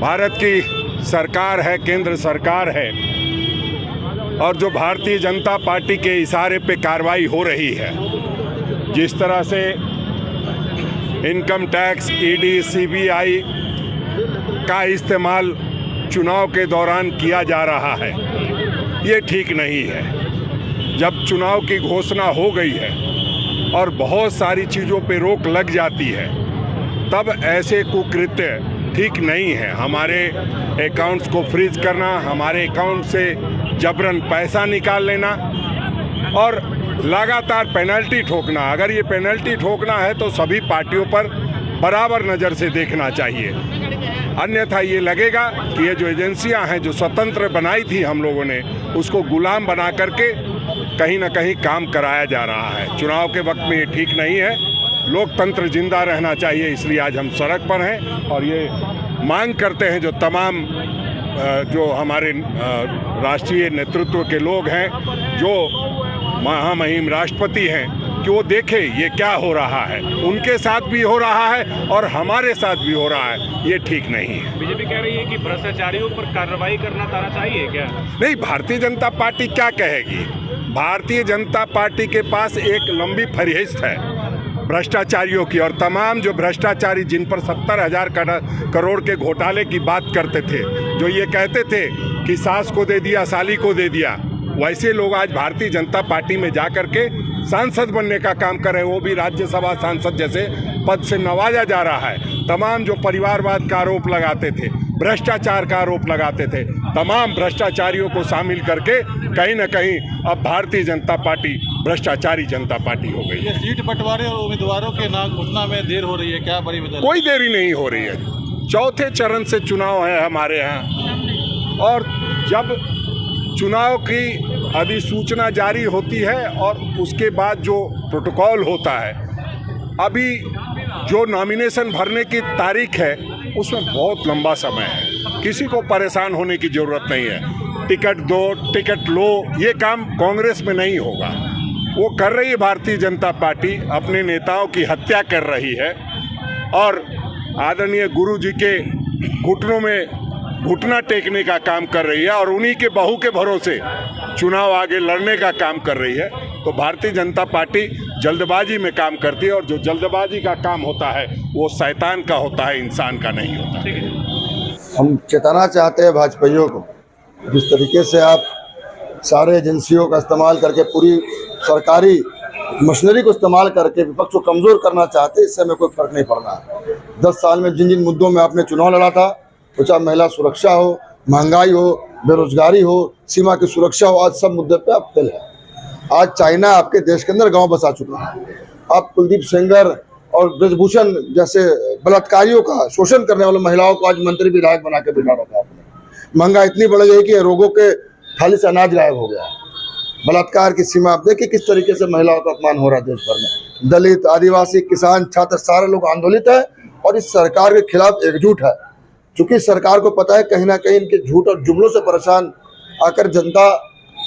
भारत की सरकार है, केंद्र सरकार है, और जो भारतीय जनता पार्टी के इशारे पे कार्रवाई हो रही है, जिस तरह से इनकम टैक्स, ईडी, सीबीआई का इस्तेमाल चुनाव के दौरान किया जा रहा है, ये ठीक नहीं है। जब चुनाव की घोषणा हो गई है और बहुत सारी चीज़ों पे रोक लग जाती है, तब ऐसे कुकृत्य ठीक नहीं है। हमारे अकाउंट्स को फ्रीज करना, हमारे अकाउंट से जबरन पैसा निकाल लेना और लगातार पेनल्टी ठोकना। अगर ये पेनल्टी ठोकना है तो सभी पार्टियों पर बराबर नज़र से देखना चाहिए, अन्यथा ये लगेगा कि ये जो एजेंसियां हैं, जो स्वतंत्र बनाई थी हम लोगों ने, उसको गुलाम बना करके कहीं ना कहीं काम कराया जा रहा है। चुनाव के वक्त में ये ठीक नहीं है। लोकतंत्र जिंदा रहना चाहिए, इसलिए आज हम सड़क पर हैं और ये मांग करते हैं जो तमाम जो हमारे राष्ट्रीय नेतृत्व के लोग हैं, जो महामहिम राष्ट्रपति हैं, कि वो देखें ये क्या हो रहा है। उनके साथ भी हो रहा है और हमारे साथ भी हो रहा है, ये ठीक नहीं है। बीजेपी कह रही है कि भ्रष्टाचारियों पर कार्रवाई करना चाहिए क्या? नहीं, भारतीय जनता पार्टी क्या कहेगी? भारतीय जनता पार्टी के पास एक लंबी फहरिस्त है भ्रष्टाचारियों की, और तमाम जो भ्रष्टाचारी जिन पर 70,000 करोड़ के घोटाले की बात करते थे, जो ये कहते थे कि सास को दे दिया, साली को दे दिया, वैसे लोग आज भारतीय जनता पार्टी में जा कर के सांसद बनने का काम कर रहे हैं। वो भी राज्यसभा सांसद जैसे पद से नवाजा जा रहा है। तमाम जो परिवारवाद का आरोप लगाते थे, भ्रष्टाचार का आरोप लगाते थे, तमाम भ्रष्टाचारियों को शामिल करके कहीं ना कहीं अब भारतीय जनता पार्टी भ्रष्टाचारी जनता पार्टी हो गई है। सीट बंटवारे और उम्मीदवारों के नाम घोषणा में देर हो रही है, क्या बड़ी वजह? कोई देरी नहीं हो रही है। चौथे चरण से चुनाव है हमारे यहाँ, और जब चुनाव की अधिसूचना जारी होती है और उसके बाद जो प्रोटोकॉल होता है, अभी जो नॉमिनेशन भरने की तारीख है उसमें बहुत लंबा समय है। किसी को परेशान होने की ज़रूरत नहीं है। टिकट दो, टिकट लो, ये काम कांग्रेस में नहीं होगा। वो कर रही है भारतीय जनता पार्टी, अपने नेताओं की हत्या कर रही है और आदरणीय गुरु जी के घुटनों में घुटना टेकने का काम कर रही है और उन्हीं के बहू के भरोसे चुनाव आगे लड़ने का काम कर रही है। तो भारतीय जनता पार्टी जल्दबाजी में काम करती है, और जो जल्दबाजी का काम होता है वो शैतान का होता है, इंसान का नहीं होता। हम चेताना चाहते हैं भाजपाइयों को, जिस तरीके से आप सारे एजेंसियों का इस्तेमाल करके, पूरी सरकारी मशीनरी को इस्तेमाल करके विपक्ष को कमज़ोर करना चाहते हैं, इससे हमें कोई फर्क नहीं पड़ रहा है। 10 साल में जिन जिन मुद्दों में आपने चुनाव लड़ा था, तो चाहे महिला सुरक्षा हो, महंगाई हो, बेरोजगारी हो, सीमा की सुरक्षा हो, आज सब मुद्दे पे आप फेल है। आज चाइना आपके देश के अंदर गांव बसा चुका है। आप कुलदीप सेंगर और ब्रजभूषण जैसे बलात्कारियों का शोषण करने वाले महिलाओं को आज मंत्री विधायक बना के बिठा रखा आपने। महंगाई इतनी बढ़ गई कि रोगों के थाली से अनाज गायब हो गया। बलात्कार की सीमा आप देखिए किस तरीके से महिलाओं का अपमान हो रहा है देश भर में। दलित, आदिवासी, किसान, छात्र, सारे लोग आंदोलित है और इस सरकार के खिलाफ एकजुट है। चूंकि सरकार को पता है कहीं ना कहीं इनके झूठ और जुमलों से परेशान आकर जनता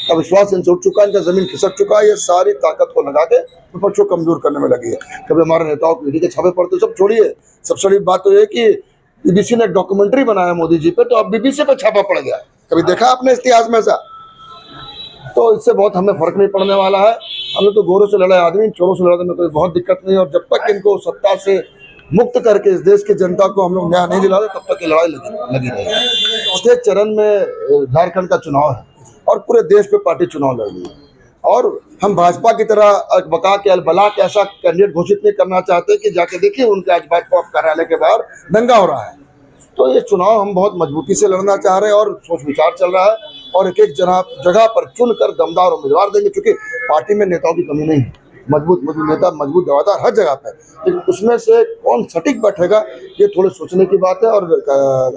का विश्वास इनसे उठ चुका है, इनका जमीन खिसक चुका है। ये सारी ताकत को लगा के विपक्ष को कमजोर करने में लगी है। कभी हमारे नेताओं को ईडी के छापे पड़ते, सब छोड़िए। सबसे बड़ी बात तो ये कि बीबीसी ने डॉक्यूमेंट्री बनाया मोदी जी पे, तो अब बीबीसी पे छापा पड़ गया। कभी देखा आपने इतिहास में ऐसा? तो इससे बहुत हमें फर्क नहीं पड़ने वाला है। हम लोग तो गोरों से लड़ाई आदमी, चोरों से लड़ाई में कोई बहुत दिक्कत नहीं है। और जब तक इनको सत्ता से मुक्त करके इस देश की जनता को हम लोग न्याय नहीं दिला रहे, तब तक ये लड़ाई लगी रहेगी। चौथे चरण में झारखंड का चुनाव है और पूरे देश पे पार्टी चुनाव लड़ रही है, और हम भाजपा की तरह बका के अलबला के ऐसा कैंडिडेट घोषित नहीं करना चाहते कि जाके देखिए उनके आज भाजपा कार्यालय के बाहर दंगा हो रहा है। तो ये चुनाव हम बहुत मजबूती से लड़ना चाह रहे हैं और सोच विचार चल रहा है, और एक एक जगह पर चुनकर दमदार उम्मीदवार देंगे। क्योंकि पार्टी में नेताओं की कमी नहीं है, मजबूत नेता, मजबूत दवादार हर जगह पे, लेकिन उसमें से कौन सटीक बैठेगा ये थोड़े सोचने की बात है। और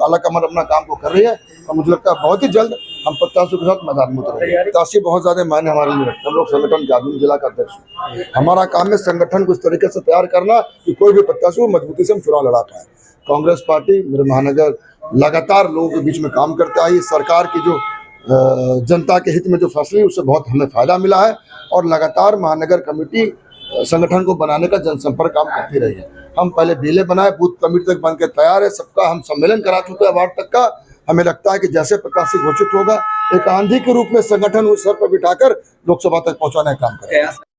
आलाकमान अपना काम को कर रही है और मुझे लगता है बहुत ही जल्द हम प्रत्याशियों के साथ मैदान में उतरेंगे। प्रत्याशी बहुत ज्यादा मायने हमारे लिए रखते हैं। हम लोग संगठन के आदमी, जिला का अध्यक्ष, हमारा काम है संगठन को इस तरीके से तैयार करना कि कोई भी प्रत्याशी मजबूती से हम चुनाव लड़ा पाए। कांग्रेस पार्टी मेरे महानगर लगातार लोगों के बीच में काम करते आई। सरकार की जो जनता के हित में जो फैसले उससे बहुत हमें फायदा मिला है, और लगातार महानगर कमेटी संगठन को बनाने का जनसंपर्क काम करती रही है। हम पहले बिले बनाए, बूथ कमेटी तक बन के तैयार है, सबका हम सम्मेलन करा चुके हैं वार्ड तक का। हमें लगता है कि जैसे प्रत्याशी घोषित होगा एक आंधी के रूप में संगठन उस सर पर बिठाकर लोकसभा तक पहुंचाने का काम करें।